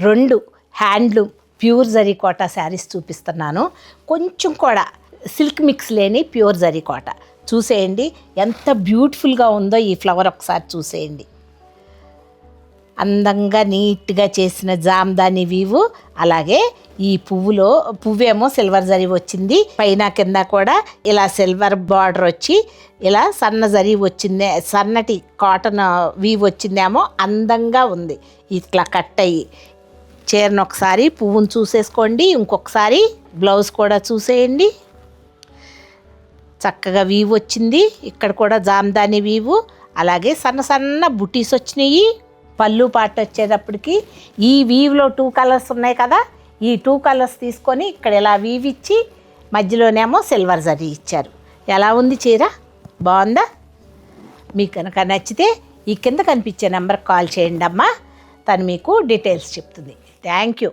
2 handloom pure zari Kota saris చూపిస్తున్నాను. కొంచెం కూడా సిల్క్ మిక్స్ లేని ప్యూర్ జరీ కోటా. చూసేయండి ఎంత బ్యూటిఫుల్గా ఉందో. ఈ ఫ్లవర్ ఒకసారి చూసేయండి. అందంగా నీట్గా చేసిన జామ్దాని వీవు. అలాగే ఈ పువ్వేమో సిల్వర్ జరీ వచ్చింది. పైన కింద కూడా ఇలా సిల్వర్ బార్డర్ వచ్చి ఇలా సన్న జరీ వచ్చింది. సన్నటి కాటన్ వీవ్ వచ్చిందేమో అందంగా ఉంది. ఇట్లా కట్ అయ్యి చీరను ఒకసారి పువ్వును చూసేసుకోండి. ఇంకొకసారి బ్లౌజ్ కూడా చూసేయండి. చక్కగా వీవ్ వచ్చింది. ఇక్కడ కూడా జామ్దాని వీవు. అలాగే సన్న సన్న బుటీస్ వచ్చినాయి. పళ్ళు పాట వచ్చేటప్పటికి ఈ వీవ్లో 2 కలర్స్ ఉన్నాయి కదా, ఈ 2 కలర్స్ తీసుకొని ఇక్కడ ఇలా వీవ్ ఇచ్చి మధ్యలోనేమో సిల్వర్ జరీ ఇచ్చారు. ఎలా ఉంది చీర? బాగుందా? మీకు కనుక నచ్చితే ఈ కింద కనిపించే నెంబర్కి కాల్ చేయండి అమ్మా. తను మీకు డీటెయిల్స్ చెప్తుంది. Thank you.